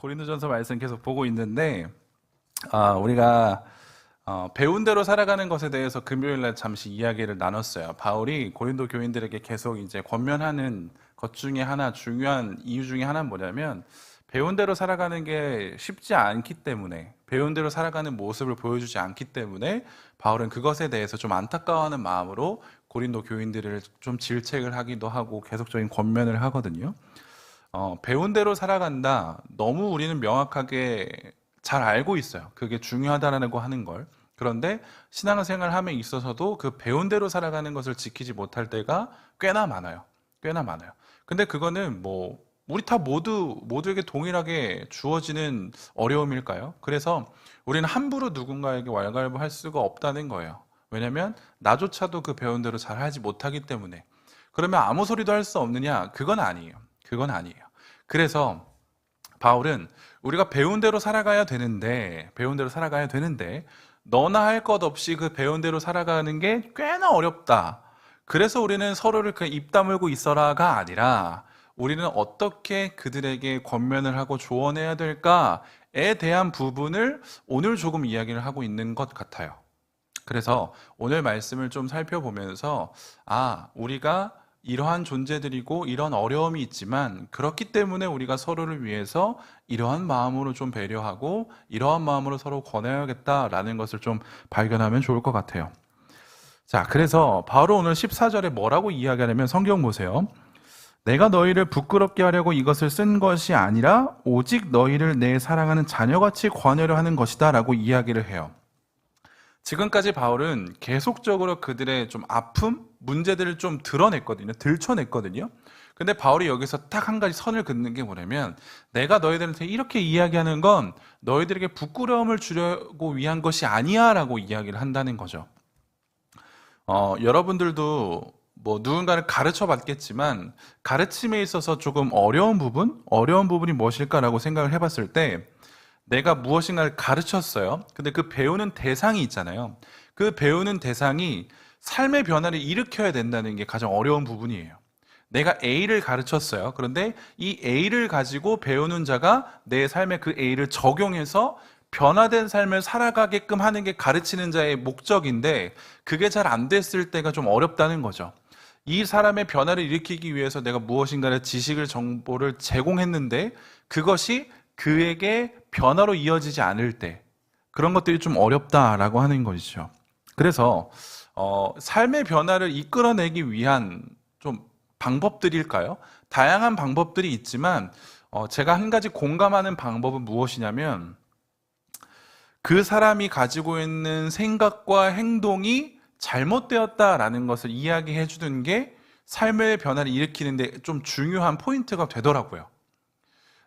고린도전서 말씀 계속 보고 있는데 우리가 배운 대로 살아가는 것에 대해서 금요일 날 잠시 이야기를 나눴어요. 바울이 고린도 교인들에게 계속 이제 권면하는 것 중에 하나, 중요한 이유 중에 하나는 뭐냐면 배운 대로 살아가는 게 쉽지 않기 때문에, 배운 대로 살아가는 모습을 보여주지 않기 때문에 바울은 그것에 대해서 좀 안타까워하는 마음으로 고린도 교인들을 좀 질책을 하기도 하고 계속적인 권면을 하거든요. 배운 대로 살아간다. 너무 우리는 명확하게 잘 알고 있어요. 그게 중요하다라는 거 하는 걸. 그런데 신앙생활 함에 있어서도 그 배운 대로 살아가는 것을 지키지 못할 때가 꽤나 많아요. 꽤나 많아요. 근데 그거는 뭐 우리 다 모두에게 동일하게 주어지는 어려움일까요? 그래서 우리는 함부로 누군가에게 왈가왈부할 수가 없다는 거예요. 왜냐하면 나조차도 그 배운 대로 잘 하지 못하기 때문에. 그러면 아무 소리도 할 수 없느냐? 그건 아니에요. 그건 아니에요. 그래서 바울은 우리가 배운 대로 살아가야 되는데, 너나 할 것 없이 그 배운 대로 살아가는 게 꽤나 어렵다. 그래서 우리는 서로를 그 입 다물고 있어라가 아니라 우리는 어떻게 그들에게 권면을 하고 조언해야 될까에 대한 부분을 오늘 조금 이야기를 하고 있는 것 같아요. 그래서 오늘 말씀을 좀 살펴보면서 우리가 이러한 존재들이고 이런 어려움이 있지만 그렇기 때문에 우리가 서로를 위해서 이러한 마음으로 좀 배려하고 이러한 마음으로 서로 권해야겠다라는 것을 좀 발견하면 좋을 것 같아요. 자, 그래서 바로 오늘 14절에 뭐라고 이야기하냐면 성경 보세요. 내가 너희를 부끄럽게 하려고 이것을 쓴 것이 아니라 오직 너희를 내 사랑하는 자녀같이 권하려 하는 것이다 라고 이야기를 해요. 지금까지 바울은 계속적으로 그들의 좀 아픔, 문제들을 좀 드러냈거든요. 들춰냈거든요. 근데 바울이 여기서 딱 한 가지 선을 긋는 게 뭐냐면 내가 너희들한테 이렇게 이야기하는 건 너희들에게 부끄러움을 주려고 위한 것이 아니야 라고 이야기를 한다는 거죠. 여러분들도 뭐 누군가를 가르쳐 봤겠지만 가르침에 있어서 조금 어려운 부분이 무엇일까라고 생각을 해봤을 때 내가 무엇인가를 가르쳤어요. 근데 그 배우는 대상이 있잖아요. 그 배우는 대상이 삶의 변화를 일으켜야 된다는 게 가장 어려운 부분이에요. 내가 A를 가르쳤어요. 그런데 이 A를 가지고 배우는 자가 내 삶에 그 A를 적용해서 변화된 삶을 살아가게끔 하는 게 가르치는 자의 목적인데 그게 잘 안 됐을 때가 좀 어렵다는 거죠. 이 사람의 변화를 일으키기 위해서 내가 무엇인가를 지식을, 정보를 제공했는데 그것이 그에게 변화로 이어지지 않을 때 그런 것들이 좀 어렵다라고 하는 것이죠. 그래서 삶의 변화를 이끌어내기 위한 좀 방법들일까요? 다양한 방법들이 있지만 제가 한 가지 공감하는 방법은 무엇이냐면 그 사람이 가지고 있는 생각과 행동이 잘못되었다라는 것을 이야기해 주는 게 삶의 변화를 일으키는데 좀 중요한 포인트가 되더라고요.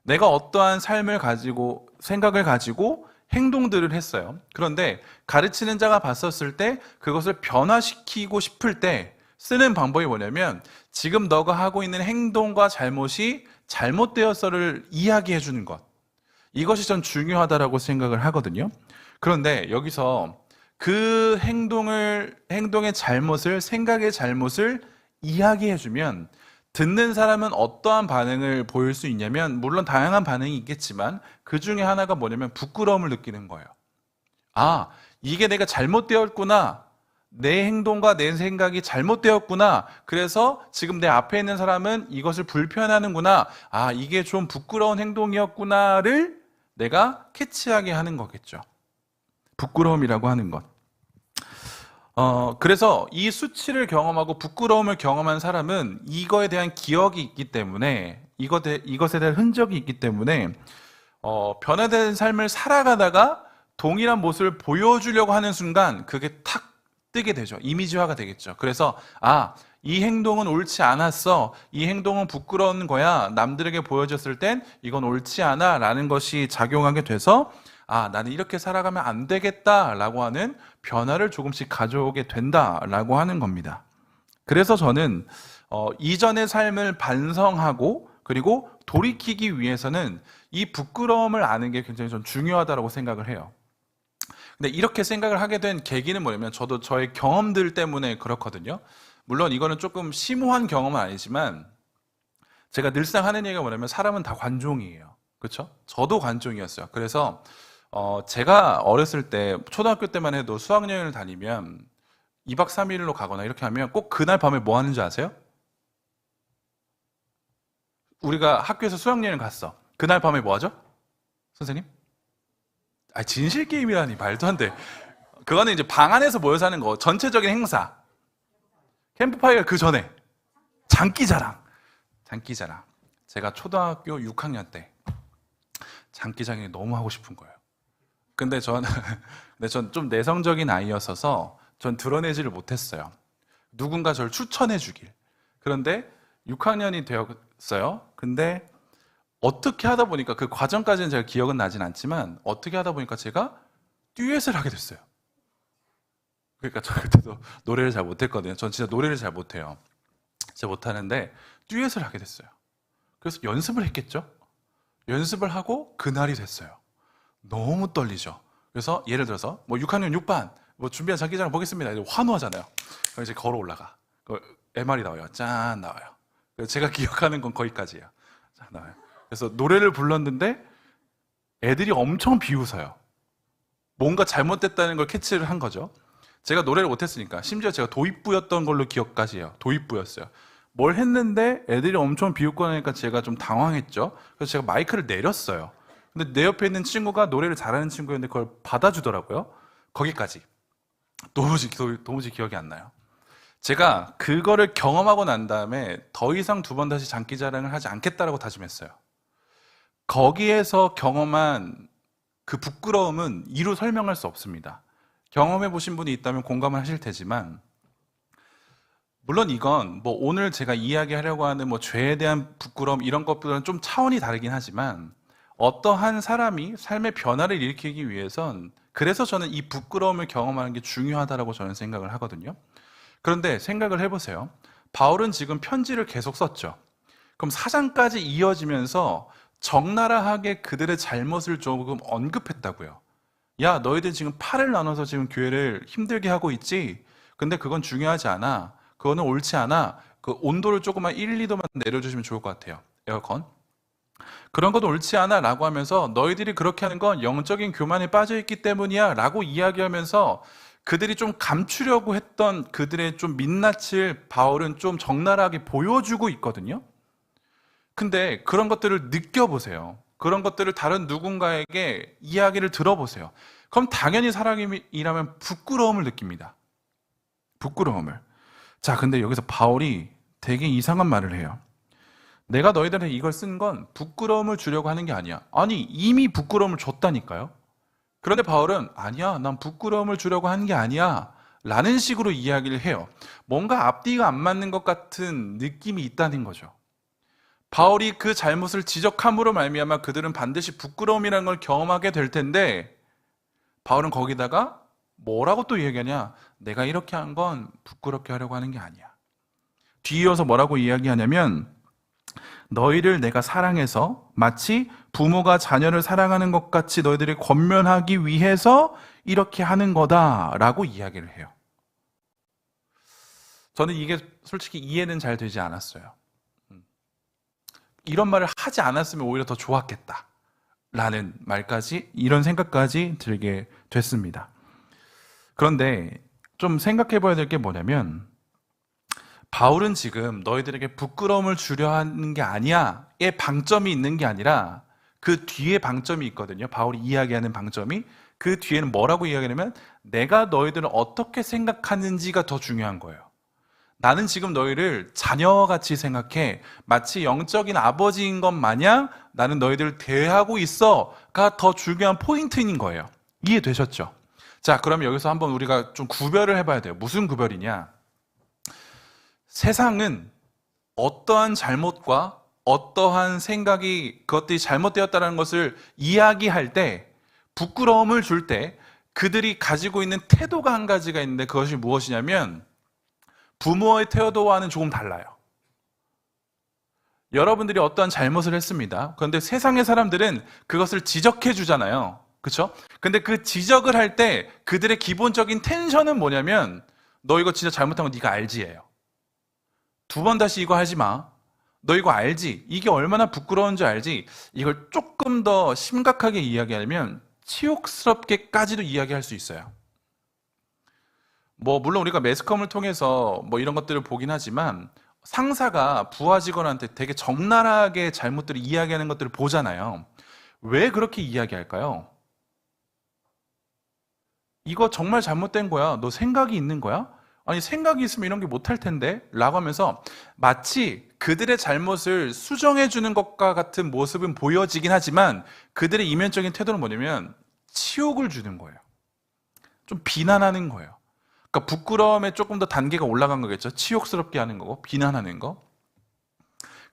내가 어떠한 삶을 가지고 생각을 가지고 행동들을 했어요. 그런데 가르치는 자가 봤었을 때 그것을 변화시키고 싶을 때 쓰는 방법이 뭐냐면 지금 너가 하고 있는 행동과 잘못이 잘못되었어를 이야기해 주는 것. 이것이 전 중요하다라고 생각을 하거든요. 그런데 여기서 그 행동의 잘못을, 생각의 잘못을 이야기해 주면 듣는 사람은 어떠한 반응을 보일 수 있냐면 물론 다양한 반응이 있겠지만 그 중에 하나가 뭐냐면 부끄러움을 느끼는 거예요. 이게 내가 잘못되었구나. 내 행동과 내 생각이 잘못되었구나. 그래서 지금 내 앞에 있는 사람은 이것을 불편하는구나. 이게 좀 부끄러운 행동이었구나를 내가 캐치하게 하는 거겠죠. 부끄러움이라고 하는 것. 그래서 이 수치를 경험하고 부끄러움을 경험한 사람은 이거에 대한 기억이 있기 때문에 이것에 대한 흔적이 있기 때문에 변화된 삶을 살아가다가 동일한 모습을 보여주려고 하는 순간 그게 탁 뜨게 되죠. 이미지화가 되겠죠. 그래서 이 행동은 옳지 않았어. 이 행동은 부끄러운 거야. 남들에게 보여줬을 땐 이건 옳지 않아 라는 것이 작용하게 돼서 나는 이렇게 살아가면 안 되겠다라고 하는 변화를 조금씩 가져오게 된다라고 하는 겁니다. 그래서 저는 이전의 삶을 반성하고 그리고 돌이키기 위해서는 이 부끄러움을 아는 게 굉장히 좀 중요하다고 생각을 해요. 근데 이렇게 생각을 하게 된 계기는 뭐냐면 저도 저의 경험들 때문에 그렇거든요. 물론 이거는 조금 심오한 경험은 아니지만 제가 늘상 하는 얘기가 뭐냐면 사람은 다 관종이에요. 그쵸? 저도 관종이었어요. 그래서 제가 어렸을 때 초등학교 때만 해도 수학여행을 다니면 2박 3일로 가거나 이렇게 하면 꼭 그날 밤에 뭐 하는 줄 아세요? 우리가 학교에서 수학여행 갔어. 그날 밤에 뭐 하죠? 선생님? 아, 진실 게임이라니 말도 안 돼. 그거는 이제 방 안에서 모여서 하는 거. 전체적인 행사. 캠프파이어 그 전에 장기자랑. 장기자랑. 제가 초등학교 6학년 때 장기자랑이 너무 하고 싶은 거예요. 근데 근데 전 좀 내성적인 아이였어서 전 드러내지를 못했어요. 누군가 저를 추천해 주길. 그런데 6학년이 되었어요. 근데 어떻게 하다 보니까 그 과정까지는 제가 기억은 나진 않지만 어떻게 하다 보니까 제가 듀엣을 하게 됐어요. 그러니까 저 그때도 노래를 잘 못했거든요. 전 진짜 노래를 잘 못해요. 진짜 못하는데 듀엣을 하게 됐어요. 그래서 연습을 했겠죠? 연습을 하고 그날이 됐어요. 너무 떨리죠. 그래서 예를 들어서 뭐 6학년 6반 뭐 준비한 장기자랑 보겠습니다. 이러고 환호하잖아요. 그럼 이제 걸어 올라가. MR이 나와요. 짠 나와요. 그래서 제가 기억하는 건 거기까지예요. 짠 나와요. 그래서 노래를 불렀는데 애들이 엄청 비웃어요. 뭔가 잘못됐다는 걸 캐치를 한 거죠. 제가 노래를 못했으니까. 심지어 제가 도입부였던 걸로 기억까지 해요. 도입부였어요. 뭘 했는데 애들이 엄청 비웃고 나니까 제가 좀 당황했죠. 그래서 제가 마이크를 내렸어요. 근데 내 옆에 있는 친구가 노래를 잘하는 친구였는데 그걸 받아주더라고요. 거기까지. 도무지 기억이 안 나요. 제가 그거를 경험하고 난 다음에 더 이상 두 번 다시 장기자랑을 하지 않겠다라고 다짐했어요. 거기에서 경험한 그 부끄러움은 이루 설명할 수 없습니다. 경험해 보신 분이 있다면 공감을 하실 테지만, 물론 이건 뭐 오늘 제가 이야기하려고 하는 뭐 죄에 대한 부끄러움 이런 것보다는 좀 차원이 다르긴 하지만, 어떠한 사람이 삶의 변화를 일으키기 위해선 그래서 저는 이 부끄러움을 경험하는 게 중요하다라고 저는 생각을 하거든요. 그런데 생각을 해보세요. 바울은 지금 편지를 계속 썼죠. 그럼 4장까지 이어지면서 적나라하게 그들의 잘못을 조금 언급했다고요. 야, 너희들 지금 팔을 나눠서 지금 교회를 힘들게 하고 있지? 근데 그건 중요하지 않아. 그거는 옳지 않아. 그 온도를 조금만 1, 2도만 내려주시면 좋을 것 같아요. 에어컨. 그런 건 옳지 않아 라고 하면서 너희들이 그렇게 하는 건 영적인 교만에 빠져 있기 때문이야 라고 이야기하면서 그들이 좀 감추려고 했던 그들의 좀 민낯을 바울은 좀 적나라하게 보여주고 있거든요. 근데 그런 것들을 느껴보세요. 그런 것들을 다른 누군가에게 이야기를 들어보세요. 그럼 당연히 사람이라면 부끄러움을 느낍니다. 부끄러움을. 자, 근데 여기서 바울이 되게 이상한 말을 해요. 내가 너희들한테 이걸 쓴 건 부끄러움을 주려고 하는 게 아니야. 아니, 이미 부끄러움을 줬다니까요. 그런데 바울은 아니야, 난 부끄러움을 주려고 하는 게 아니야 라는 식으로 이야기를 해요. 뭔가 앞뒤가 안 맞는 것 같은 느낌이 있다는 거죠. 바울이 그 잘못을 지적함으로 말미암아 그들은 반드시 부끄러움이라는 걸 경험하게 될 텐데, 바울은 거기다가 뭐라고 또 이야기하냐? 내가 이렇게 한 건 부끄럽게 하려고 하는 게 아니야. 뒤이어서 뭐라고 이야기하냐면, 너희를 내가 사랑해서 마치 부모가 자녀를 사랑하는 것 같이 너희들이 권면하기 위해서 이렇게 하는 거다라고 이야기를 해요. 저는 이게 솔직히 이해는 잘 되지 않았어요. 이런 말을 하지 않았으면 오히려 더 좋았겠다 라는 말까지, 이런 생각까지 들게 됐습니다. 그런데 좀 생각해 봐야 될 게 뭐냐면, 바울은 지금 너희들에게 부끄러움을 주려 하는 게 아니야의 방점이 있는 게 아니라 그 뒤에 방점이 있거든요. 바울이 이야기하는 방점이. 그 뒤에는 뭐라고 이야기하냐면, 내가 너희들을 어떻게 생각하는지가 더 중요한 거예요. 나는 지금 너희를 자녀와 같이 생각해. 마치 영적인 아버지인 것 마냥 나는 너희들을 대하고 있어가 더 중요한 포인트인 거예요. 이해되셨죠? 자, 그러면 여기서 한번 우리가 좀 구별을 해봐야 돼요. 무슨 구별이냐? 세상은 어떠한 잘못과 어떠한 생각이 그것들이 잘못되었다는 것을 이야기할 때, 부끄러움을 줄 때 그들이 가지고 있는 태도가 한 가지가 있는데, 그것이 무엇이냐면 부모의 태도와는 조금 달라요. 여러분들이 어떠한 잘못을 했습니다. 그런데 세상의 사람들은 그것을 지적해 주잖아요. 그렇죠? 근데 그 지적을 할 때 그들의 기본적인 텐션은 뭐냐면, 너 이거 진짜 잘못한 거 네가 알지예요. 두 번 다시 이거 하지 마. 너 이거 알지? 이게 얼마나 부끄러운 줄 알지? 이걸 조금 더 심각하게 이야기하면 치욕스럽게까지도 이야기할 수 있어요. 뭐 물론 우리가 매스컴을 통해서 뭐 이런 것들을 보긴 하지만 상사가 부하 직원한테 되게 적나라하게 잘못들을 이야기하는 것들을 보잖아요. 왜 그렇게 이야기할까요? 이거 정말 잘못된 거야. 너 생각이 있는 거야? 아니, 생각이 있으면 이런 게 못할 텐데? 라고 하면서 마치 그들의 잘못을 수정해 주는 것과 같은 모습은 보여지긴 하지만 그들의 이면적인 태도는 뭐냐면 치욕을 주는 거예요. 좀 비난하는 거예요. 그러니까 부끄러움에 조금 더 단계가 올라간 거겠죠. 치욕스럽게 하는 거고, 비난하는 거.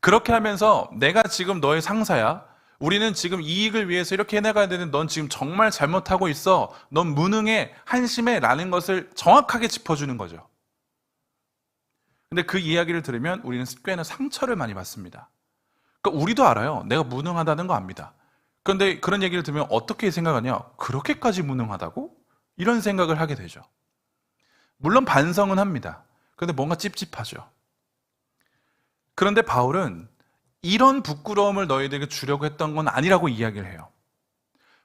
그렇게 하면서 내가 지금 너의 상사야. 우리는 지금 이익을 위해서 이렇게 해나가야 되는데 넌 지금 정말 잘못하고 있어. 넌 무능해, 한심해 라는 것을 정확하게 짚어주는 거죠. 근데 그 이야기를 들으면 우리는 꽤나 상처를 많이 받습니다. 그러니까 우리도 알아요. 내가 무능하다는 거 압니다. 그런데 그런 얘기를 들으면 어떻게 생각하냐? 그렇게까지 무능하다고? 이런 생각을 하게 되죠. 물론 반성은 합니다. 그런데 뭔가 찝찝하죠. 그런데 바울은 이런 부끄러움을 너희들에게 주려고 했던 건 아니라고 이야기를 해요.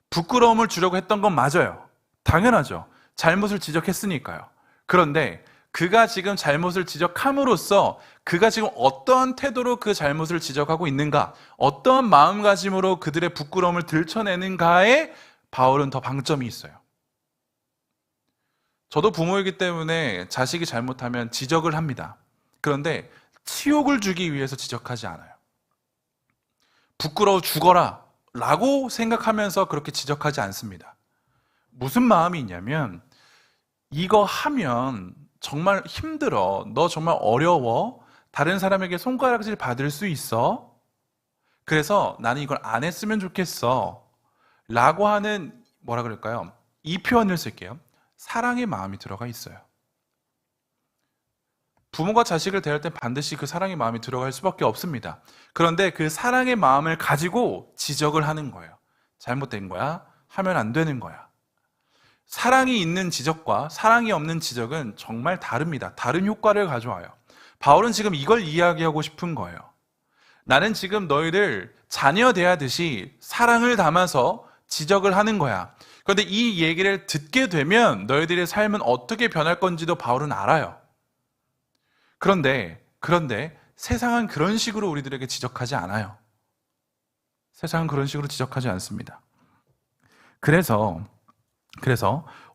부끄러움을 주려고 했던 건 맞아요. 당연하죠. 잘못을 지적했으니까요. 그런데 그가 지금 잘못을 지적함으로써 그가 지금 어떠한 태도로 그 잘못을 지적하고 있는가, 어떠한 마음가짐으로 그들의 부끄러움을 들춰내는가에 바울은 더 방점이 있어요. 저도 부모이기 때문에 자식이 잘못하면 지적을 합니다. 그런데 치욕을 주기 위해서 지적하지 않아요. 부끄러워 죽어라 라고 생각하면서 그렇게 지적하지 않습니다. 무슨 마음이 있냐면 이거 하면 정말 힘들어. 너 정말 어려워. 다른 사람에게 손가락질 받을 수 있어. 그래서 나는 이걸 안 했으면 좋겠어. 라고 하는 뭐라 그럴까요? 이 표현을 쓸게요. 사랑의 마음이 들어가 있어요. 부모가 자식을 대할 때 반드시 그 사랑의 마음이 들어갈 수밖에 없습니다. 그런데 그 사랑의 마음을 가지고 지적을 하는 거예요. 잘못된 거야. 하면 안 되는 거야. 사랑이 있는 지적과 사랑이 없는 지적은 정말 다릅니다. 다른 효과를 가져와요. 바울은 지금 이걸 이야기하고 싶은 거예요. 나는 지금 너희들 자녀 대하듯이 사랑을 담아서 지적을 하는 거야. 그런데 이 얘기를 듣게 되면 너희들의 삶은 어떻게 변할 건지도 바울은 알아요. 그런데 세상은 그런 식으로 우리들에게 지적하지 않아요. 세상은 그런 식으로 지적하지 않습니다. 그래서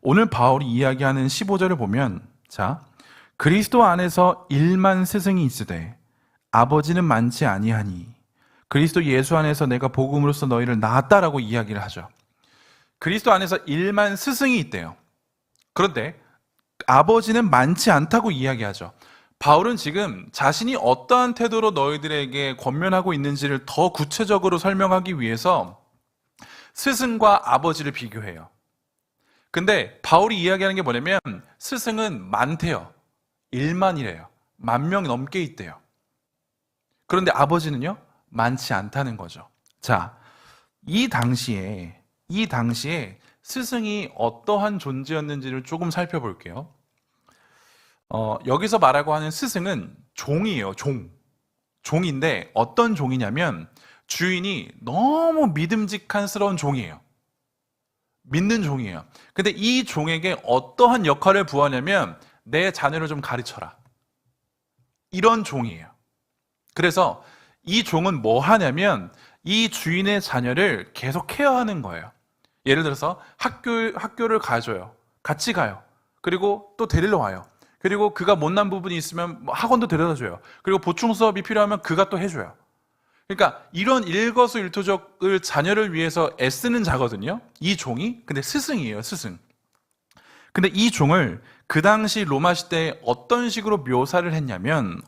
오늘 바울이 이야기하는 15절을 보면, 자, 그리스도 안에서 1만 스승이 있으되 아버지는 많지 아니하니 그리스도 예수 안에서 내가 복음으로써 너희를 낳았다라고 이야기를 하죠. 그리스도 안에서 1만 스승이 있대요. 그런데 아버지는 많지 않다고 이야기하죠. 바울은 지금 자신이 어떠한 태도로 너희들에게 권면하고 있는지를 더 구체적으로 설명하기 위해서 스승과 아버지를 비교해요. 근데 바울이 이야기하는 게 뭐냐면 스승은 많대요. 1만이래요. 10,000명 넘게 있대요. 그런데 아버지는요? 많지 않다는 거죠. 자, 이 당시에 스승이 어떠한 존재였는지를 조금 살펴볼게요. 여기서 말하고 하는 스승은 종이에요. 종인데 어떤 종이냐면 주인이 너무 믿음직한스러운 종이에요. 믿는 종이에요. 근데 이 종에게 어떠한 역할을 부하냐면 내 자녀를 좀 가르쳐라. 이런 종이에요. 그래서 이 종은 뭐 하냐면 이 주인의 자녀를 계속 케어하는 거예요. 예를 들어서 학교를 가줘요. 같이 가요. 그리고 또 데리러 와요. 그리고 그가 못난 부분이 있으면 학원도 데려다 줘요. 그리고 보충 수업이 필요하면 그가 또 해줘요. 그러니까 이런 일거수일투족을 자녀를 위해서 애쓰는 자거든요. 이 종이. 근데 스승이에요, 스승. 근데 이 종을 그 당시 로마 시대에 어떤 식으로 묘사를 했냐면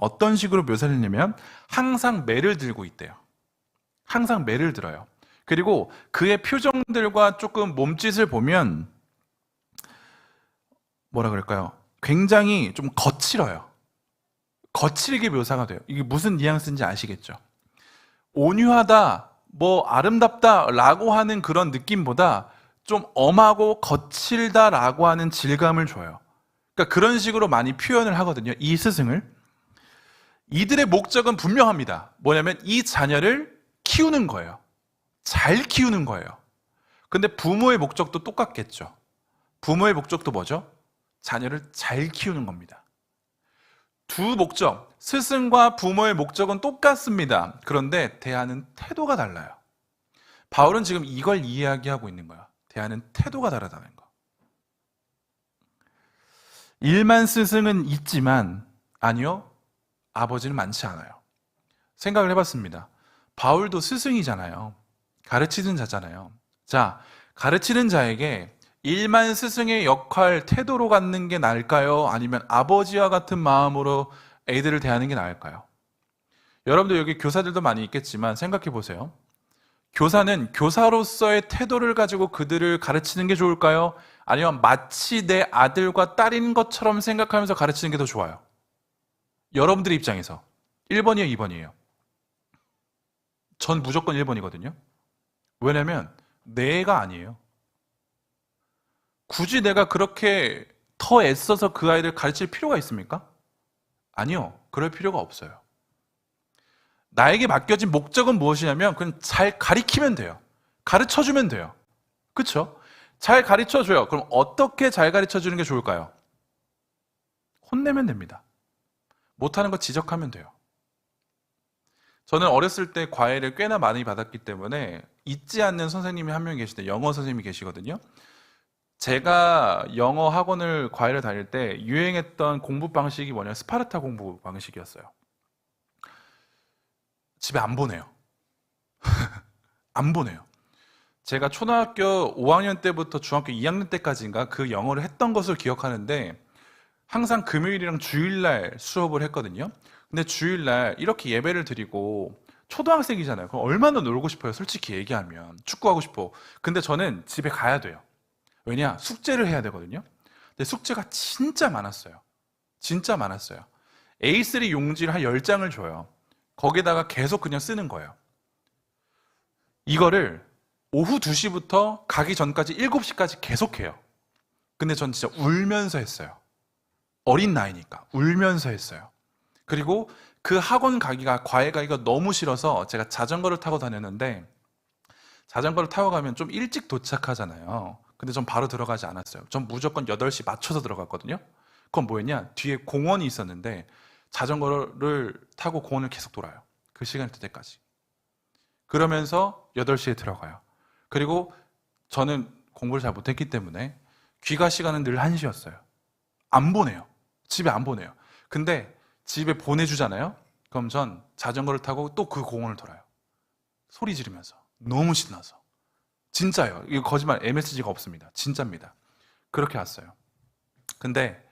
항상 매를 들고 있대요. 항상 매를 들어요. 그리고 그의 표정들과 조금 몸짓을 보면 뭐라 그럴까요? 굉장히 좀 거칠어요. 거칠게 묘사가 돼요. 이게 무슨 뉘앙스인지 아시겠죠? 온유하다, 아름답다 라고 하는 그런 느낌보다 좀 엄하고 거칠다 라고 하는 질감을 줘요. 그러니까 그런 식으로 많이 표현을 하거든요. 이 스승을. 이들의 목적은 분명합니다. 뭐냐면 이 자녀를 키우는 거예요. 잘 키우는 거예요. 근데 부모의 목적도 똑같겠죠. 부모의 목적도 뭐죠? 자녀를 잘 키우는 겁니다. 두 목적, 스승과 부모의 목적은 똑같습니다. 그런데 대하는 태도가 달라요. 바울은 지금 이걸 이야기하고 있는 거야. 대하는 태도가 다르다는 거. 일만 스승은 있지만 아니요, 아버지는 많지 않아요. 생각을 해봤습니다. 바울도 스승이잖아요. 가르치는 자잖아요. 자, 가르치는 자에게 일만 스승의 역할, 태도로 갖는 게 나을까요? 아니면 아버지와 같은 마음으로 애들을 대하는 게 나을까요? 여러분들 여기 교사들도 많이 있겠지만 생각해 보세요. 교사는 교사로서의 태도를 가지고 그들을 가르치는 게 좋을까요? 아니면 마치 내 아들과 딸인 것처럼 생각하면서 가르치는 게 더 좋아요? 여러분들의 입장에서 1번이에요, 2번이에요? 전 무조건 1번이거든요. 왜냐면 내가 아니에요. 굳이 내가 그렇게 더 애써서 그 아이를 가르칠 필요가 있습니까? 아니요. 그럴 필요가 없어요. 나에게 맡겨진 목적은 무엇이냐면 그냥 잘 가리키면 돼요. 가르쳐주면 돼요. 그쵸? 잘 가르쳐줘요. 그럼 어떻게 잘 가르쳐주는 게 좋을까요? 혼내면 됩니다. 못하는 거 지적하면 돼요. 저는 어렸을 때 과외를 꽤나 많이 받았기 때문에 잊지 않는 선생님이 한 명 계시는데 영어 선생님이 계시거든요. 제가 영어 학원을 과외를 다닐 때 유행했던 공부 방식이 뭐냐면 스파르타 공부 방식이었어요. 집에 안 보내요. 안 보내요. 제가 초등학교 5학년 때부터 중학교 2학년 때까지인가 그 영어를 했던 것을 기억하는데 항상 금요일이랑 주일날 수업을 했거든요. 근데 주일날 이렇게 예배를 드리고 초등학생이잖아요. 그럼 얼마나 놀고 싶어요. 솔직히 얘기하면. 축구하고 싶어. 근데 저는 집에 가야 돼요. 왜냐? 숙제를 해야 되거든요. 근데 숙제가 진짜 많았어요. 진짜 많았어요. A3 용지를 한 10장을 줘요. 거기다가 계속 그냥 쓰는 거예요. 이거를 오후 2시부터 가기 전까지 7시까지 계속 해요. 근데 전 진짜 울면서 했어요. 어린 나이니까 울면서 했어요. 그리고 그 학원 가기가, 과외 가기가 너무 싫어서 제가 자전거를 타고 다녔는데 자전거를 타고 가면 좀 일찍 도착하잖아요. 근데 전 바로 들어가지 않았어요. 전 무조건 8시 맞춰서 들어갔거든요. 그건 뭐였냐? 뒤에 공원이 있었는데 자전거를 타고 공원을 계속 돌아요. 그 시간이 될 때까지. 그러면서 8시에 들어가요. 그리고 저는 공부를 잘 못했기 때문에 귀가 시간은 늘 1시였어요. 안 보내요. 집에 안 보내요. 근데 집에 보내주잖아요? 그럼 전 자전거를 타고 또 그 공원을 돌아요. 소리 지르면서. 너무 신나서. 진짜요. 이거 거짓말, MSG가 없습니다. 진짜입니다. 그렇게 왔어요. 근데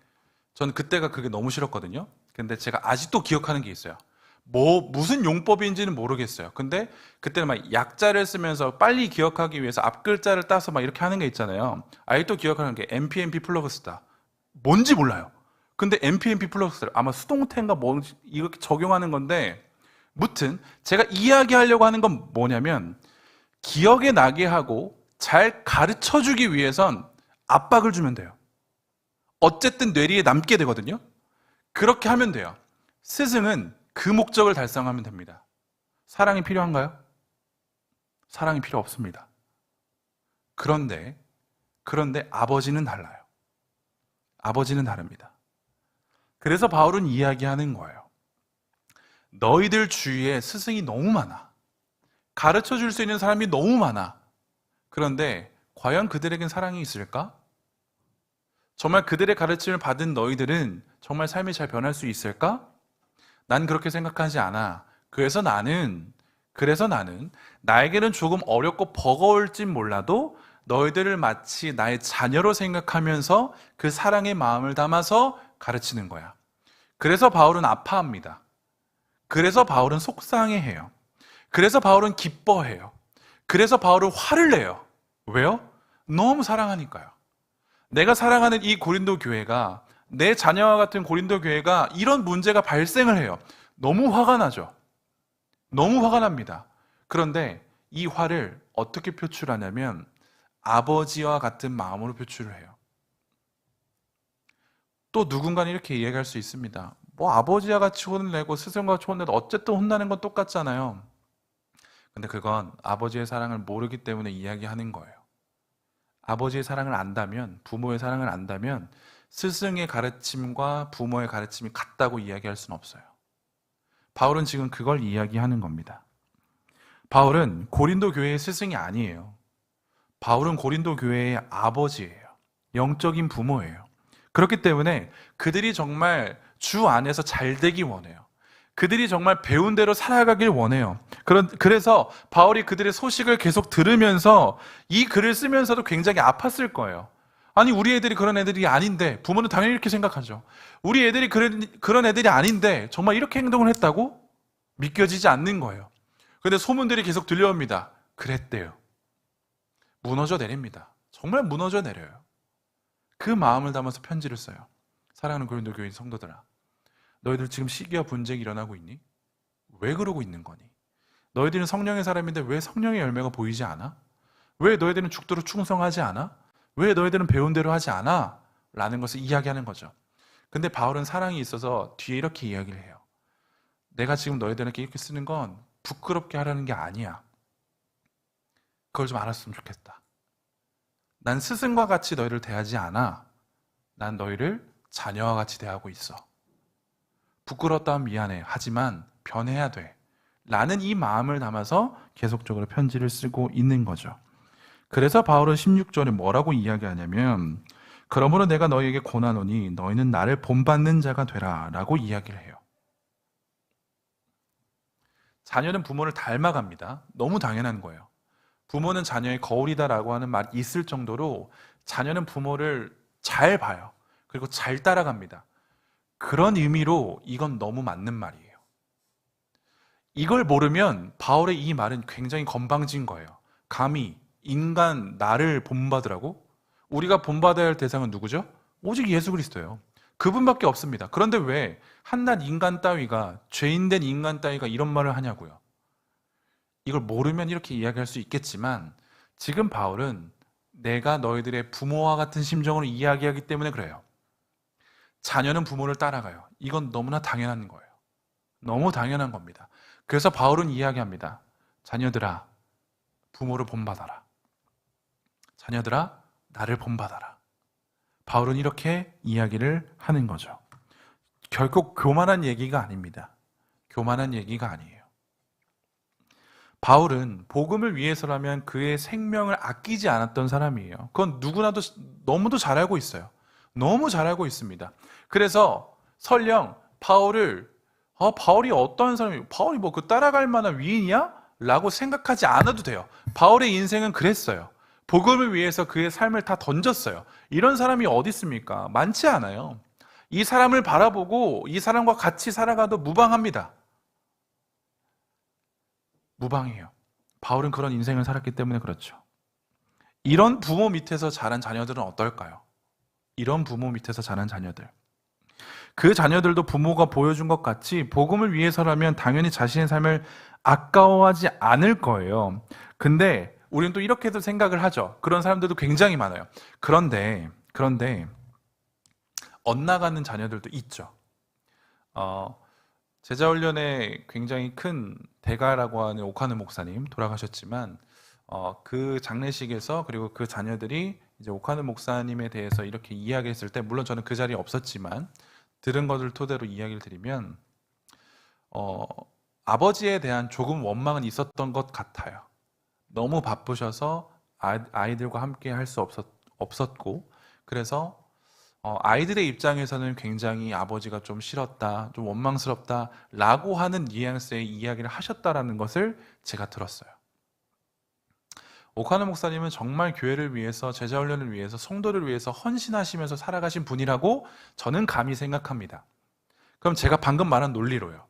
저는 그때가 그게 너무 싫었거든요. 근데 제가 아직도 기억하는 게 있어요. 무슨 용법인지는 모르겠어요. 근데 그때는 막 약자를 쓰면서 빨리 기억하기 위해서 앞글자를 따서 막 이렇게 하는 게 있잖아요. 아직도 기억하는 게 MPMP 플러스다. 뭔지 몰라요. 근데 MPMP 플러스를 아마 수동태인가 뭔지 이렇게 적용하는 건데, 무튼 제가 이야기하려고 하는 건 뭐냐면 기억에 나게 하고 잘 가르쳐 주기 위해선 압박을 주면 돼요. 어쨌든 뇌리에 남게 되거든요. 그렇게 하면 돼요. 스승은 그 목적을 달성하면 됩니다. 사랑이 필요한가요? 사랑이 필요 없습니다. 그런데 아버지는 달라요. 아버지는 다릅니다. 그래서 바울은 이야기하는 거예요. 너희들 주위에 스승이 너무 많아. 가르쳐 줄 수 있는 사람이 너무 많아. 그런데 과연 그들에겐 사랑이 있을까? 정말 그들의 가르침을 받은 너희들은 정말 삶이 잘 변할 수 있을까? 난 그렇게 생각하지 않아. 그래서 나는 나에게는 조금 어렵고 버거울진 몰라도 너희들을 마치 나의 자녀로 생각하면서 그 사랑의 마음을 담아서 가르치는 거야. 그래서 바울은 아파합니다. 그래서 바울은 속상해해요. 그래서 바울은 기뻐해요. 그래서 바울은 화를 내요. 왜요? 너무 사랑하니까요. 내가 사랑하는 이 고린도 교회가, 내 자녀와 같은 고린도 교회가 이런 문제가 발생을 해요. 너무 화가 나죠. 너무 화가 납니다. 그런데 이 화를 어떻게 표출하냐면 아버지와 같은 마음으로 표출을 해요. 또 누군가는 이렇게 이야기할 수 있습니다. 뭐 아버지와 같이 혼내고 스승과 같이 혼내도 어쨌든 혼나는 건 똑같잖아요. 근데 그건 아버지의 사랑을 모르기 때문에 이야기하는 거예요. 아버지의 사랑을 안다면, 부모의 사랑을 안다면 스승의 가르침과 부모의 가르침이 같다고 이야기할 수는 없어요. 바울은 지금 그걸 이야기하는 겁니다. 바울은 고린도 교회의 스승이 아니에요. 바울은 고린도 교회의 아버지예요. 영적인 부모예요. 그렇기 때문에 그들이 정말 주 안에서 잘 되기 원해요. 그들이 정말 배운 대로 살아가길 원해요. 그래서 바울이 그들의 소식을 계속 들으면서 이 글을 쓰면서도 굉장히 아팠을 거예요. 아니, 우리 애들이 그런 애들이 아닌데, 부모는 당연히 이렇게 생각하죠. 우리 애들이 그런 애들이 아닌데 정말 이렇게 행동을 했다고? 믿겨지지 않는 거예요. 근데 소문들이 계속 들려옵니다. 그랬대요. 무너져 내립니다. 정말 무너져 내려요. 그 마음을 담아서 편지를 써요. 사랑하는 고린도 교인 성도들아, 너희들 지금 시기와 분쟁이 일어나고 있니? 왜 그러고 있는 거니? 너희들은 성령의 사람인데 왜 성령의 열매가 보이지 않아? 왜 너희들은 죽도록 충성하지 않아? 왜 너희들은 배운 대로 하지 않아? 라는 것을 이야기하는 거죠. 근데 바울은 사랑이 있어서 뒤에 이렇게 이야기를 해요. 내가 지금 너희들에게 이렇게 쓰는 건 부끄럽게 하라는 게 아니야. 그걸 좀 알았으면 좋겠다. 난 스승과 같이 너희를 대하지 않아. 난 너희를 자녀와 같이 대하고 있어. 부끄럽다면 미안해. 하지만 변해야 돼. 라는 이 마음을 담아서 계속적으로 편지를 쓰고 있는 거죠. 그래서 바울은 16절에 뭐라고 이야기하냐면, 그러므로 내가 너희에게 권하노니 너희는 나를 본받는 자가 되라 라고 이야기를 해요. 자녀는 부모를 닮아갑니다. 너무 당연한 거예요. 부모는 자녀의 거울이다라고 하는 말이 있을 정도로 자녀는 부모를 잘 봐요. 그리고 잘 따라갑니다. 그런 의미로 이건 너무 맞는 말이에요. 이걸 모르면 바울의 이 말은 굉장히 건방진 거예요. 감히 인간 나를 본받으라고? 우리가 본받아야 할 대상은 누구죠? 오직 예수 그리스도예요. 그분밖에 없습니다. 그런데 왜 한낱 인간 따위가, 죄인된 인간 따위가 이런 말을 하냐고요. 이걸 모르면 이렇게 이야기할 수 있겠지만 지금 바울은 내가 너희들의 부모와 같은 심정으로 이야기하기 때문에 그래요. 자녀는 부모를 따라가요. 이건 너무나 당연한 거예요. 너무 당연한 겁니다. 그래서 바울은 이야기합니다. 자녀들아, 부모를 본받아라. 자녀들아, 나를 본받아라. 바울은 이렇게 이야기를 하는 거죠. 결국 교만한 얘기가 아닙니다. 교만한 얘기가 아니에요. 바울은 복음을 위해서라면 그의 생명을 아끼지 않았던 사람이에요. 그건 누구나도 너무도 잘 알고 있어요. 너무 잘 알고 있습니다. 그래서 설령 바울이 어떠한 사람이에요? 바울이 뭐 그 따라갈 만한 위인이야? 라고 생각하지 않아도 돼요. 바울의 인생은 그랬어요. 복음을 위해서 그의 삶을 다 던졌어요. 이런 사람이 어디 있습니까? 많지 않아요. 이 사람을 바라보고 이 사람과 같이 살아가도 무방합니다. 무방해요. 바울은 그런 인생을 살았기 때문에 그렇죠. 이런 부모 밑에서 자란 자녀들은 어떨까요? 이런 부모 밑에서 자란 자녀들. 그 자녀들도 부모가 보여준 것 같이 복음을 위해서라면 당연히 자신의 삶을 아까워하지 않을 거예요. 근데 우리는 또 이렇게도 생각을 하죠. 그런 사람들도 굉장히 많아요. 그런데 엇나가는 자녀들도 있죠. 제자훈련에 굉장히 큰 대가라고 하는 오카노 목사님 돌아가셨지만 그 장례식에서 그리고 그 자녀들이 이제 오카노 목사님에 대해서 이렇게 이야기했을 때, 물론 저는 그 자리에 없었지만 들은 것을 토대로 이야기를 드리면 아버지에 대한 조금 원망은 있었던 것 같아요. 너무 바쁘셔서 아이들과 함께 할 수 없었고, 그래서 아이들의 입장에서는 굉장히 아버지가 좀 싫었다, 좀 원망스럽다 라고 하는 뉘앙스의 이야기를 하셨다라는 것을 제가 들었어요. 오카노 목사님은 정말 교회를 위해서, 제자훈련을 위해서, 성도를 위해서 헌신하시면서 살아가신 분이라고 저는 감히 생각합니다. 그럼 제가 방금 말한 논리로요.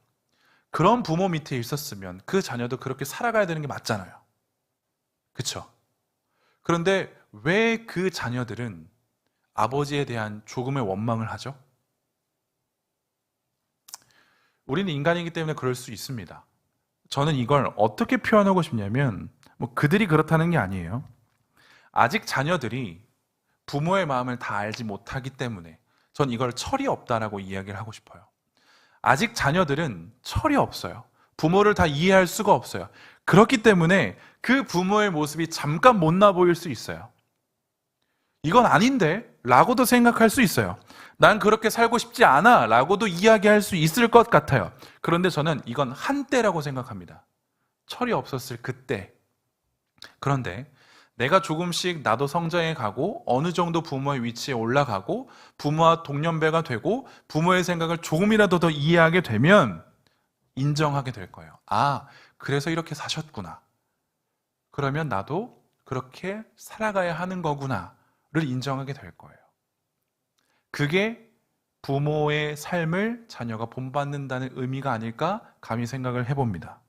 그런 부모 밑에 있었으면 그 자녀도 그렇게 살아가야 되는 게 맞잖아요. 그렇죠? 그런데 왜 그 자녀들은 아버지에 대한 조금의 원망을 하죠? 우리는 인간이기 때문에 그럴 수 있습니다. 저는 이걸 어떻게 표현하고 싶냐면, 그들이 그렇다는 게 아니에요. 아직 자녀들이 부모의 마음을 다 알지 못하기 때문에 전 이걸 철이 없다라고 이야기를 하고 싶어요. 아직 자녀들은 철이 없어요. 부모를 다 이해할 수가 없어요. 그렇기 때문에 그 부모의 모습이 잠깐 못나 보일 수 있어요. 이건 아닌데? 라고도 생각할 수 있어요. 난 그렇게 살고 싶지 않아 라고도 이야기할 수 있을 것 같아요. 그런데 저는 이건 한때라고 생각합니다. 철이 없었을 그때. 그런데 내가 조금씩 나도 성장해 가고 어느 정도 부모의 위치에 올라가고 부모와 동년배가 되고 부모의 생각을 조금이라도 더 이해하게 되면 인정하게 될 거예요. 아, 그래서 이렇게 사셨구나. 그러면 나도 그렇게 살아가야 하는 거구나를 인정하게 될 거예요. 그게 부모의 삶을 자녀가 본받는다는 의미가 아닐까 감히 생각을 해봅니다.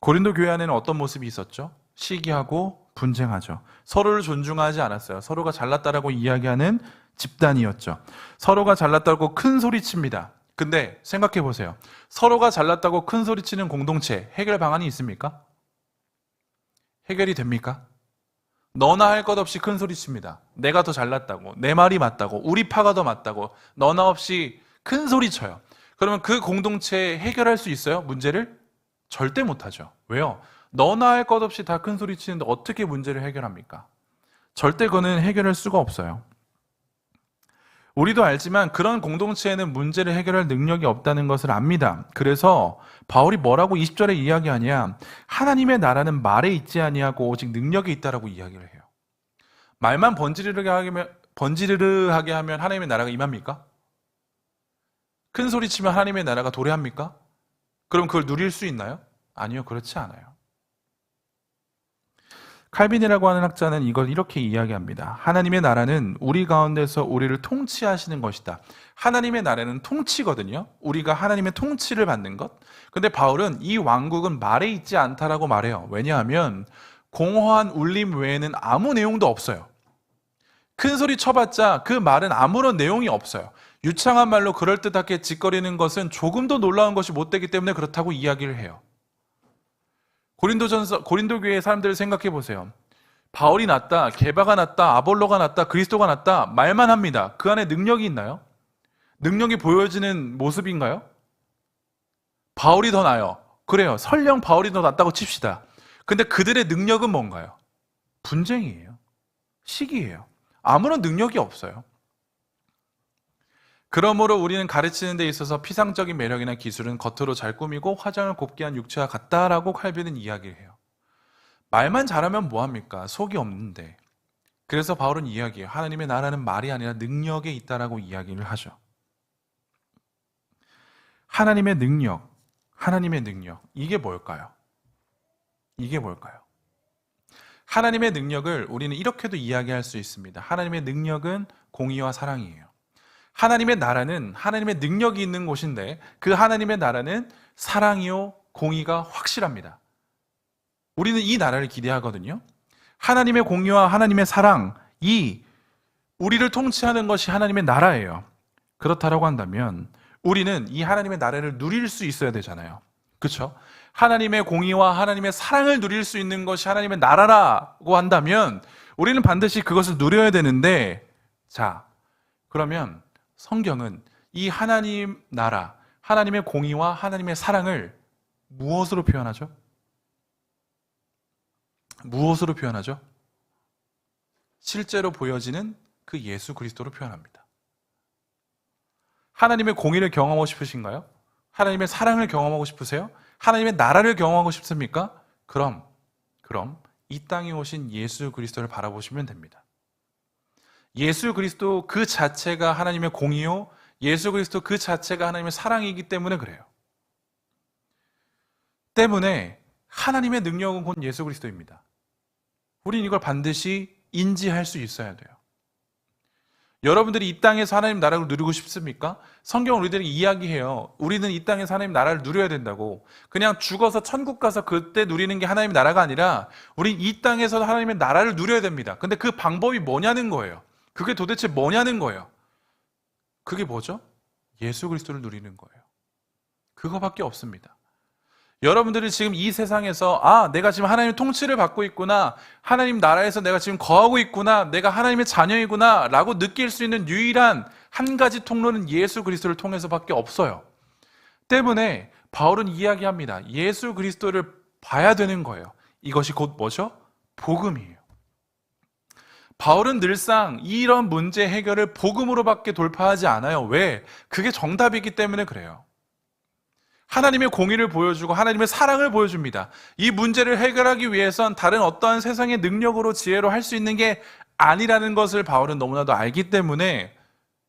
고린도 교회 안에는 어떤 모습이 있었죠? 시기하고 분쟁하죠. 서로를 존중하지 않았어요. 서로가 잘났다라고 이야기하는 집단이었죠. 서로가 잘났다고 큰 소리 칩니다. 근데 생각해 보세요. 서로가 잘났다고 큰 소리 치는 공동체 해결 방안이 있습니까? 해결이 됩니까? 너나 할 것 없이 큰 소리 칩니다. 내가 더 잘났다고, 내 말이 맞다고, 우리 파가 더 맞다고, 너나 없이 큰 소리 쳐요. 그러면 그 공동체에 해결할 수 있어요? 문제를? 절대 못하죠. 왜요? 너나 할 것 없이 다 큰 소리 치는데 어떻게 문제를 해결합니까? 절대 그거는 해결할 수가 없어요. 우리도 알지만 그런 공동체에는 문제를 해결할 능력이 없다는 것을 압니다. 그래서 바울이 뭐라고 20절에 이야기하냐? 하나님의 나라는 말에 있지 아니하고 오직 능력에 있다라고 이야기를 해요. 말만 번지르르하게 하면 하나님의 나라가 임합니까? 큰 소리 치면 하나님의 나라가 도래합니까? 그럼 그걸 누릴 수 있나요? 아니요, 그렇지 않아요. 칼빈이라고 하는 학자는 이걸 이렇게 이야기합니다. 하나님의 나라는 우리 가운데서 우리를 통치하시는 것이다. 하나님의 나라는 통치거든요. 우리가 하나님의 통치를 받는 것. 근데 바울은 이 왕국은 말에 있지 않다라고 말해요. 왜냐하면 공허한 울림 외에는 아무 내용도 없어요. 큰 소리 쳐봤자 그 말은 아무런 내용이 없어요. 유창한 말로 그럴듯하게 짓거리는 것은 조금도 놀라운 것이 못 되기 때문에 그렇다고 이야기를 해요. 고린도 교회의 사람들을 생각해 보세요. 바울이 낫다, 게바가 낫다, 아볼로가 낫다, 그리스도가 낫다 말만 합니다. 그 안에 능력이 있나요? 능력이 보여지는 모습인가요? 바울이 더 나아요. 그래요. 설령 바울이 더 낫다고 칩시다. 근데 그들의 능력은 뭔가요? 분쟁이에요. 시기예요. 아무런 능력이 없어요. 그러므로 우리는 가르치는 데 있어서 피상적인 매력이나 기술은 겉으로 잘 꾸미고 화장을 곱게 한 육체와 같다라고 칼빈은 이야기를 해요. 말만 잘하면 뭐합니까? 속이 없는데. 그래서 바울은 이야기해요. 하나님의 나라는 말이 아니라 능력에 있다라고 이야기를 하죠. 하나님의 능력, 이게 뭘까요? 이게 뭘까요? 하나님의 능력을 우리는 이렇게도 이야기할 수 있습니다. 하나님의 능력은 공의와 사랑이에요. 하나님의 나라는 하나님의 능력이 있는 곳인데 그 하나님의 나라는 사랑이요 공의가 확실합니다. 우리는 이 나라를 기대하거든요. 하나님의 공의와 하나님의 사랑, 이 우리를 통치하는 것이 하나님의 나라예요. 그렇다라고 한다면 우리는 이 하나님의 나라를 누릴 수 있어야 되잖아요. 그렇죠? 하나님의 공의와 하나님의 사랑을 누릴 수 있는 것이 하나님의 나라라고 한다면 우리는 반드시 그것을 누려야 되는데, 자, 그러면 성경은 이 하나님 나라, 하나님의 공의와 하나님의 사랑을 무엇으로 표현하죠? 무엇으로 표현하죠? 실제로 보여지는 그 예수 그리스도로 표현합니다. 하나님의 공의를 경험하고 싶으신가요? 하나님의 사랑을 경험하고 싶으세요? 하나님의 나라를 경험하고 싶습니까? 그럼 이 땅에 오신 예수 그리스도를 바라보시면 됩니다. 예수 그리스도 그 자체가 하나님의 공의요, 예수 그리스도 그 자체가 하나님의 사랑이기 때문에 그래요. 때문에 하나님의 능력은 곧 예수 그리스도입니다. 우리는 이걸 반드시 인지할 수 있어야 돼요. 여러분들이 이 땅에서 하나님 나라를 누리고 싶습니까? 성경은 우리들에게 이야기해요. 우리는 이 땅에서 하나님 나라를 누려야 된다고. 그냥 죽어서 천국 가서 그때 누리는 게 하나님 나라가 아니라 우리 이 땅에서 하나님의 나라를 누려야 됩니다. 근데 그 방법이 뭐냐는 거예요. 그게 도대체 뭐냐는 거예요. 그게 뭐죠? 예수 그리스도를 누리는 거예요. 그거밖에 없습니다. 여러분들이 지금 이 세상에서 내가 지금 하나님의 통치를 받고 있구나, 하나님 나라에서 내가 지금 거하고 있구나, 내가 하나님의 자녀이구나 라고 느낄 수 있는 유일한 한 가지 통로는 예수 그리스도를 통해서밖에 없어요. 때문에 바울은 이야기합니다. 예수 그리스도를 봐야 되는 거예요. 이것이 곧 뭐죠? 복음이에요. 바울은 늘상 이런 문제 해결을 복음으로밖에 돌파하지 않아요. 왜? 그게 정답이기 때문에 그래요. 하나님의 공의를 보여주고 하나님의 사랑을 보여줍니다. 이 문제를 해결하기 위해선 다른 어떠한 세상의 능력으로 지혜로 할 수 있는 게 아니라는 것을 바울은 너무나도 알기 때문에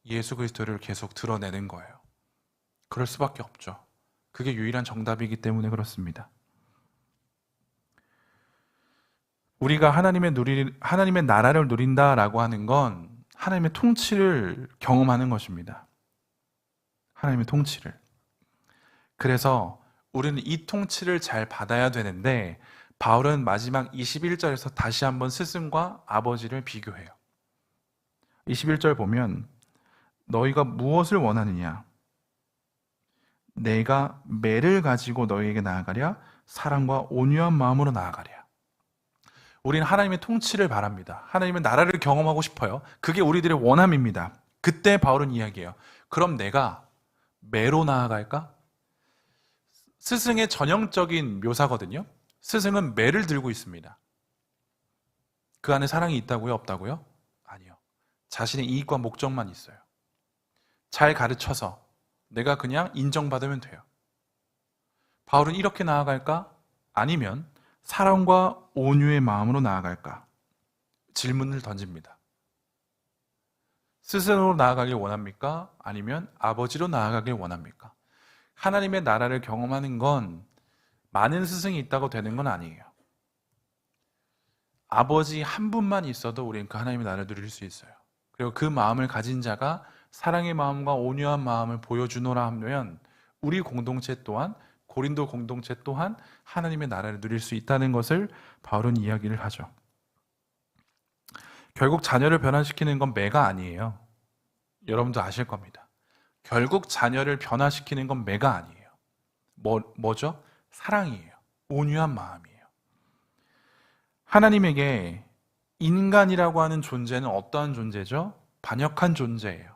예수 그리스도를 계속 드러내는 거예요. 그럴 수밖에 없죠. 그게 유일한 정답이기 때문에 그렇습니다. 우리가 하나님의 나라를 누린다라고 하는 건 하나님의 통치를 경험하는 것입니다. 하나님의 통치를. 그래서 우리는 이 통치를 잘 받아야 되는데 바울은 마지막 21절에서 다시 한번 스승과 아버지를 비교해요. 21절 보면 너희가 무엇을 원하느냐? 내가 매를 가지고 너희에게 나아가랴? 사랑과 온유한 마음으로 나아가랴? 우리는 하나님의 통치를 바랍니다. 하나님의 나라를 경험하고 싶어요. 그게 우리들의 원함입니다. 그때 바울은 이야기해요. 그럼 내가 매로 나아갈까? 스승의 전형적인 묘사거든요. 스승은 매를 들고 있습니다. 그 안에 사랑이 있다고요? 없다고요? 아니요. 자신의 이익과 목적만 있어요. 잘 가르쳐서 내가 그냥 인정받으면 돼요. 바울은 이렇게 나아갈까? 아니면 사랑과 온유의 마음으로 나아갈까? 질문을 던집니다. 스승으로 나아가길 원합니까? 아니면 아버지로 나아가길 원합니까? 하나님의 나라를 경험하는 건 많은 스승이 있다고 되는 건 아니에요. 아버지 한 분만 있어도 우리는 그 하나님의 나라를 누릴 수 있어요. 그리고 그 마음을 가진 자가 사랑의 마음과 온유한 마음을 보여주노라 하면 우리 공동체 또한, 고린도 공동체 또한 하나님의 나라를 누릴 수 있다는 것을 바울은 이야기를 하죠. 결국 자녀를 변화시키는 건 매가 아니에요. 여러분도 아실 겁니다. 결국 자녀를 변화시키는 건 매가 아니에요. 뭐죠? 사랑이에요. 온유한 마음이에요. 하나님에게 인간이라고 하는 존재는 어떠한 존재죠? 반역한 존재예요.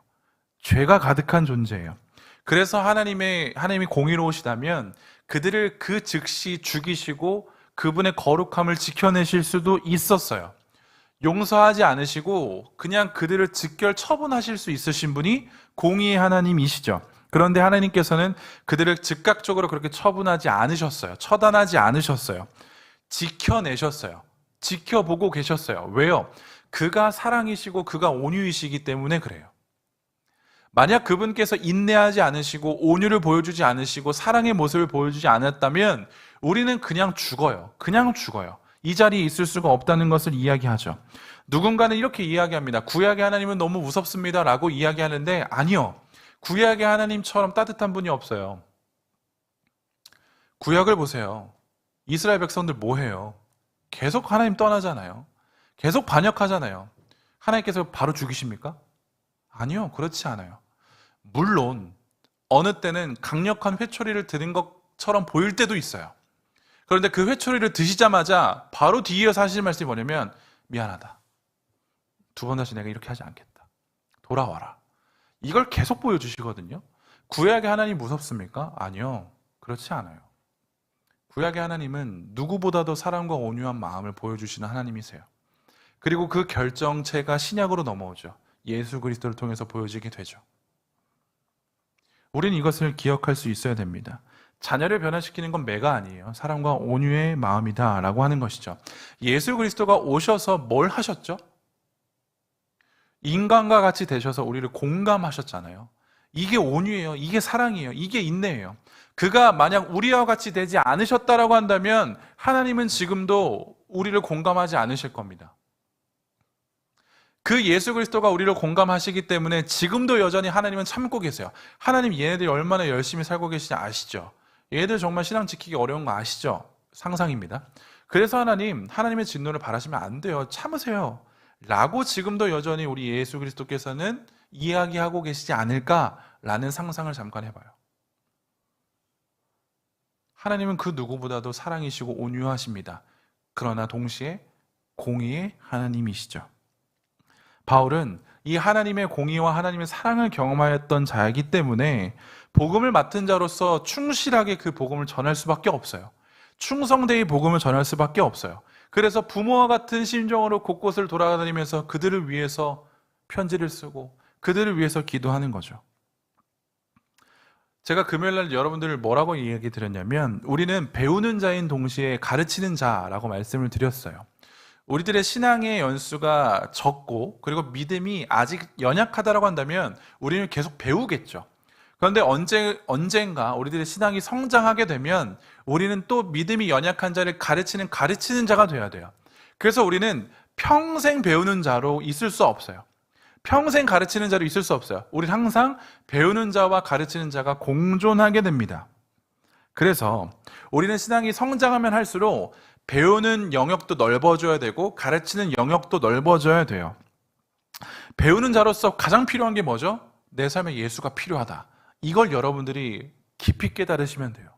죄가 가득한 존재예요. 그래서 하나님이 공의로우시다면 그들을 그 즉시 죽이시고 그분의 거룩함을 지켜내실 수도 있었어요. 용서하지 않으시고 그냥 그들을 즉결 처분하실 수 있으신 분이 공의의 하나님이시죠. 그런데 하나님께서는 그들을 즉각적으로 그렇게 처분하지 않으셨어요. 처단하지 않으셨어요. 지켜내셨어요. 지켜보고 계셨어요. 왜요? 그가 사랑이시고 그가 온유이시기 때문에 그래요. 만약 그분께서 인내하지 않으시고 온유를 보여주지 않으시고 사랑의 모습을 보여주지 않았다면 우리는 그냥 죽어요. 그냥 죽어요. 이 자리에 있을 수가 없다는 것을 이야기하죠. 누군가는 이렇게 이야기합니다. 구약의 하나님은 너무 무섭습니다 라고 이야기하는데 아니요. 구약의 하나님처럼 따뜻한 분이 없어요. 구약을 보세요. 이스라엘 백성들 뭐 해요? 계속 하나님 떠나잖아요. 계속 반역하잖아요. 하나님께서 바로 죽이십니까? 아니요. 그렇지 않아요. 물론 어느 때는 강력한 회초리를 드는 것처럼 보일 때도 있어요. 그런데 그 회초리를 드시자마자 바로 뒤이어서 하실 말씀이 뭐냐면 미안하다. 두 번 다시 내가 이렇게 하지 않겠다. 돌아와라. 이걸 계속 보여주시거든요. 구약의 하나님 무섭습니까? 아니요. 그렇지 않아요. 구약의 하나님은 누구보다도 사랑과 온유한 마음을 보여주시는 하나님이세요. 그리고 그 결정체가 신약으로 넘어오죠. 예수 그리스도를 통해서 보여지게 되죠. 우리는 이것을 기억할 수 있어야 됩니다. 자녀를 변화시키는 건 매가 아니에요. 사랑과 온유의 마음이다 라고 하는 것이죠. 예수 그리스도가 오셔서 뭘 하셨죠? 인간과 같이 되셔서 우리를 공감하셨잖아요. 이게 온유예요. 이게 사랑이에요. 이게 인내예요. 그가 만약 우리와 같이 되지 않으셨다라고 한다면 하나님은 지금도 우리를 공감하지 않으실 겁니다. 그 예수 그리스도가 우리를 공감하시기 때문에 지금도 여전히 하나님은 참고 계세요. 하나님 얘네들이 얼마나 열심히 살고 계시지 아시죠? 얘네들 정말 신앙 지키기 어려운 거 아시죠? 상상입니다. 그래서 하나님의 진노를 바라시면 안 돼요. 참으세요. 라고 지금도 여전히 우리 예수 그리스도께서는 이야기하고 계시지 않을까라는 상상을 잠깐 해봐요. 하나님은 그 누구보다도 사랑이시고 온유하십니다. 그러나 동시에 공의의 하나님이시죠. 바울은 이 하나님의 공의와 하나님의 사랑을 경험하였던 자이기 때문에 복음을 맡은 자로서 충실하게 그 복음을 전할 수밖에 없어요. 충성되이 복음을 전할 수밖에 없어요. 그래서 부모와 같은 심정으로 곳곳을 돌아다니면서 그들을 위해서 편지를 쓰고 그들을 위해서 기도하는 거죠. 제가 금요일날 여러분들을 뭐라고 이야기 드렸냐면 우리는 배우는 자인 동시에 가르치는 자라고 말씀을 드렸어요. 우리들의 신앙의 연수가 적고 그리고 믿음이 아직 연약하다고 한다면 우리는 계속 배우겠죠. 그런데 언젠가 우리들의 신앙이 성장하게 되면 우리는 또 믿음이 연약한 자를 가르치는 자가 되어야 돼요. 그래서 우리는 평생 배우는 자로 있을 수 없어요. 평생 가르치는 자로 있을 수 없어요. 우리는 항상 배우는 자와 가르치는 자가 공존하게 됩니다. 그래서 우리는 신앙이 성장하면 할수록 배우는 영역도 넓어져야 되고 가르치는 영역도 넓어져야 돼요. 배우는 자로서 가장 필요한 게 뭐죠? 내 삶에 예수가 필요하다. 이걸 여러분들이 깊이 깨달으시면 돼요.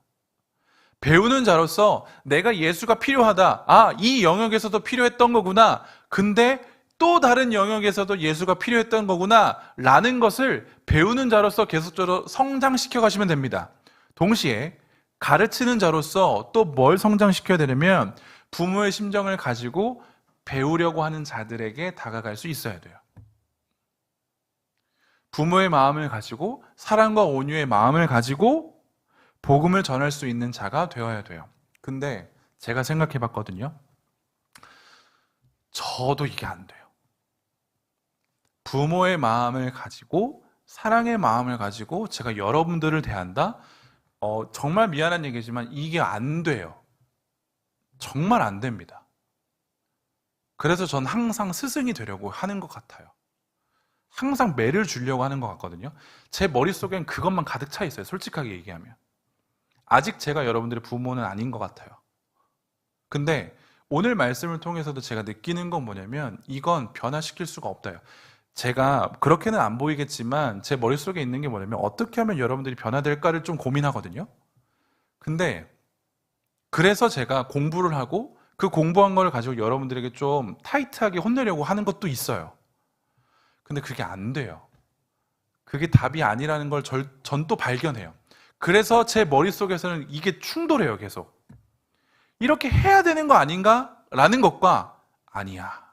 배우는 자로서 내가 예수가 필요하다. 아, 이 영역에서도 필요했던 거구나. 근데 또 다른 영역에서도 예수가 필요했던 거구나 라는 것을 배우는 자로서 계속적으로 성장시켜 가시면 됩니다. 동시에 가르치는 자로서 또 뭘 성장시켜야 되냐면 부모의 심정을 가지고 배우려고 하는 자들에게 다가갈 수 있어야 돼요. 부모의 마음을 가지고 사랑과 온유의 마음을 가지고 복음을 전할 수 있는 자가 되어야 돼요. 근데 제가 생각해 봤거든요. 저도 이게 안 돼요. 부모의 마음을 가지고 사랑의 마음을 가지고 제가 여러분들을 대한다? 정말 미안한 얘기지만 이게 안 돼요. 정말 안 됩니다. 그래서 전 항상 스승이 되려고 하는 것 같아요. 항상 매를 주려고 하는 것 같거든요. 제 머릿속엔 그것만 가득 차 있어요. 솔직하게 얘기하면. 아직 제가 여러분들의 부모는 아닌 것 같아요. 근데 오늘 말씀을 통해서도 제가 느끼는 건 뭐냐면 이건 변화시킬 수가 없다요. 제가 그렇게는 안 보이겠지만 제 머릿속에 있는 게 뭐냐면 어떻게 하면 여러분들이 변화될까를 좀 고민하거든요. 근데 그래서 제가 공부를 하고 그 공부한 걸 가지고 여러분들에게 좀 타이트하게 혼내려고 하는 것도 있어요. 근데 그게 안 돼요. 그게 답이 아니라는 걸 전 또 발견해요. 그래서 제 머릿속에서는 이게 충돌해요, 계속. 이렇게 해야 되는 거 아닌가? 라는 것과 아니야,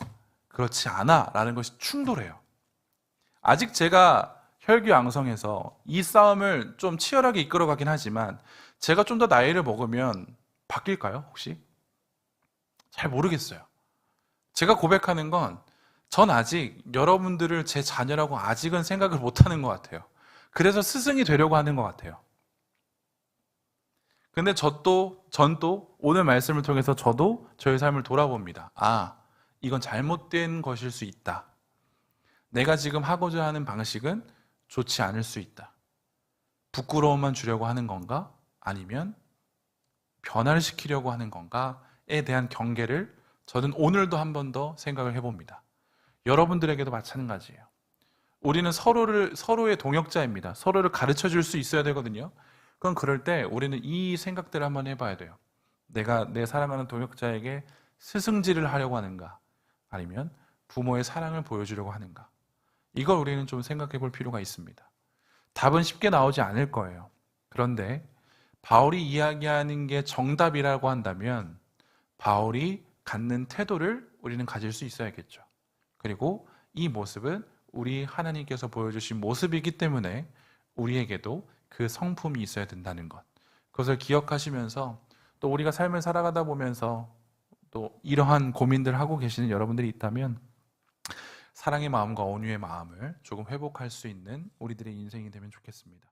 그렇지 않아 라는 것이 충돌해요. 아직 제가 혈기왕성해서 이 싸움을 좀 치열하게 이끌어가긴 하지만 제가 좀 더 나이를 먹으면 바뀔까요, 혹시? 잘 모르겠어요. 제가 고백하는 건 전 아직 여러분들을 제 자녀라고 아직은 생각을 못하는 것 같아요. 그래서 스승이 되려고 하는 것 같아요. 근데 전 또 오늘 말씀을 통해서 저도 저의 삶을 돌아봅니다. 아, 이건 잘못된 것일 수 있다. 내가 지금 하고자 하는 방식은 좋지 않을 수 있다. 부끄러움만 주려고 하는 건가? 아니면 변화를 시키려고 하는 건가에 대한 경계를 저는 오늘도 한 번 더 생각을 해봅니다. 여러분들에게도 마찬가지예요. 우리는 서로의 동역자입니다. 서로를 가르쳐 줄 수 있어야 되거든요. 그럼 그럴 때 우리는 이 생각들을 한번 해봐야 돼요. 내가 내 사랑하는 동역자에게 스승질을 하려고 하는가? 아니면 부모의 사랑을 보여주려고 하는가? 이걸 우리는 좀 생각해 볼 필요가 있습니다. 답은 쉽게 나오지 않을 거예요. 그런데 바울이 이야기하는 게 정답이라고 한다면 바울이 갖는 태도를 우리는 가질 수 있어야겠죠. 그리고 이 모습은 우리 하나님께서 보여주신 모습이기 때문에 우리에게도 그 성품이 있어야 된다는 것. 그것을 기억하시면서 또 우리가 삶을 살아가다 보면서 또 이러한 고민들 하고 계시는 여러분들이 있다면 사랑의 마음과 온유의 마음을 조금 회복할 수 있는 우리들의 인생이 되면 좋겠습니다.